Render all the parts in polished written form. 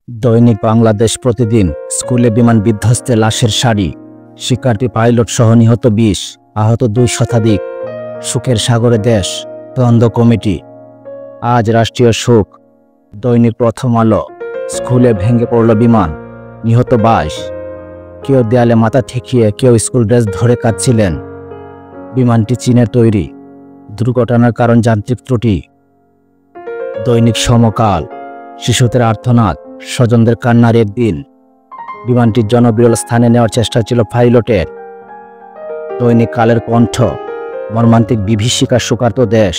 দৈনিক বাংলাদেশ প্রতিদিন। স্কুলে বিমান বিধ্বস্তে লাশের সারি, শিক্ষার্থী পাইলট সহ নিহত 20, আহত 2 শতাধিক। শোকের সাগরে দেশ, তদন্ত কমিটি। আজ রাষ্ট্রীয় শোক। দৈনিক প্রথম আলো। স্কুলে ভেঙে পড়ল বিমান, নিহত 22। কেউ দেয়ালে মাথা ঠেকিয়ে, কেউ স্কুল ড্রেস ধরে কাঁদছিলেন। বিমানটি চীনের তৈরি, দুর্ঘটনার কারণ যান্ত্রিক ত্রুটি। দৈনিক সমকাল। শিশুদের আর্তনাদ, স্বজনদের কান্নার একদিন। বিমানটির জনবিরল স্থানে নেওয়ার চেষ্টা ছিল পাইলটের। দৈনিক কালের কণ্ঠ। মর্মান্তিক বিভীষিকার শোকার্ত দেশ।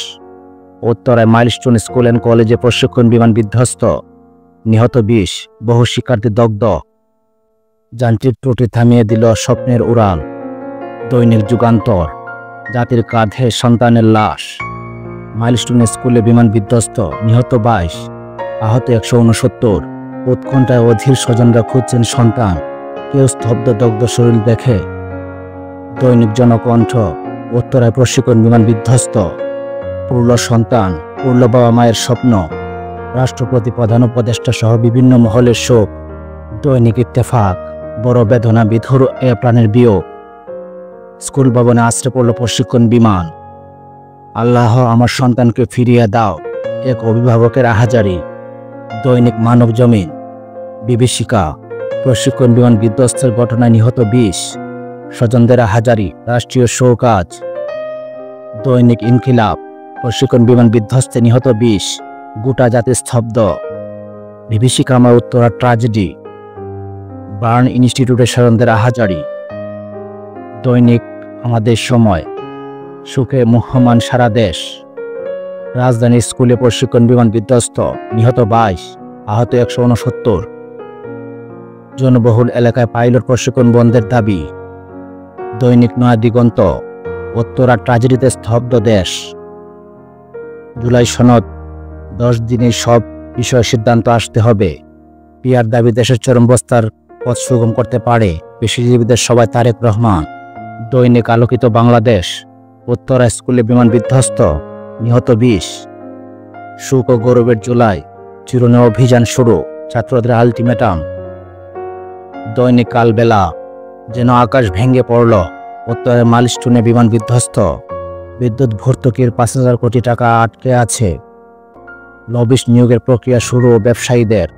উত্তরায় মাইলস্টোন স্কুল অ্যান্ড কলেজে প্রশিক্ষণ বিমান বিধ্বস্ত, নিহত 20, বহু শিক্ষার্থী দগ্ধ। যান্ত্রিক ত্রুটি থামিয়ে দিল স্বপ্নের উড়াল। দৈনিক যুগান্তর। জাতির কাঁধে সন্তানের লাশ। মাইলস্টোন স্কুলে বিমান বিধ্বস্ত, নিহত 22, আহত 169। উৎকণ্ঠায় অধীর স্বজনরা খুঁজছেন সন্তান, কেউ স্তব্ধ দগ্ধ শরীর দেখে। দৈনিক জনকণ্ঠ। উত্তরায় প্রশিক্ষণ বিমান বিধ্বস্ত, পুরল সন্তান, পুরল বাবা মায়ের স্বপ্ন। রাষ্ট্রপতি, প্রধান উপদেষ্টা সহ বিভিন্ন মহলের শোক। দৈনিক ইত্তেফাক। বড় বেদনা, বিধুর এ প্রাণের বিয়োগ। স্কুল ভবনে আশ্রয় পড়ল প্রশিক্ষণ বিমান। আল্লাহ, আমার সন্তানকে ফিরিয়ে দাও, এক অভিভাবকের আহাজারি। দৈনিক মানব জমিন। বিভীষিকা। প্রশিক্ষণ বিমান বিধ্বস্তের ঘটনায় নিহত 20, স্বজনদের আহাজারি, রাষ্ট্রীয় শোক আজ। দৈনিক ইনকিলাব। প্রশিক্ষণ বিমান বিধ্বস্তে নিহত 20, গোটা জাতি স্তব্ধ। বিভীষিকাময় উত্তরার ট্র্যাজেডি। বার্ন ইনস্টিটিউটের স্বজনদের আহাজারি। দৈনিক আমাদের সময়। সুখে মুহ্যমান সারা দেশ। রাজধানী স্কুলে প্রশিক্ষণ বিমান বিধ্বস্ত, নিহত 22, আহত 169। জনবহুল এলাকায় পাইলট প্রশিক্ষণ বন্ধের দাবি। দৈনিক নয়া দিগন্ত। উত্তরা ট্র্যাজেডিতে স্তব্ধ দেশ। জুলাই সনদ, 10 দিনে সব বিষয়ে সিদ্ধান্ত আসতে হবে। পিয়ার দাবি দেশের চরম বস্তার পথ সুগম করতে পারে পেশিজীবীদের সবাই। তারেক রহমান। দৈনিক আলোকিত বাংলাদেশ। উত্তরা স্কুলে বিমান বিধ্বস্ত, নিহত 20। সুখ ও গৌরবের জুলাই, চিরুনি অভিযান শুরু, ছাত্রদের আলটিমেটাম। দৈনিক কালবেলা। যেন আকাশ ভেঙে পড়ল, উত্তরের মাইলস্টোনে বিমান বিধ্বস্ত। বিদ্যুৎ ভর্তুকির 5,000 কোটি টাকা আটকে আছে। লবিস্ট নিয়োগের প্রক্রিয়া শুরু ব্যবসায়ীদের।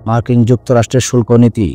মার্কিন যুক্তরাষ্ট্রের শুল্ক নীতি।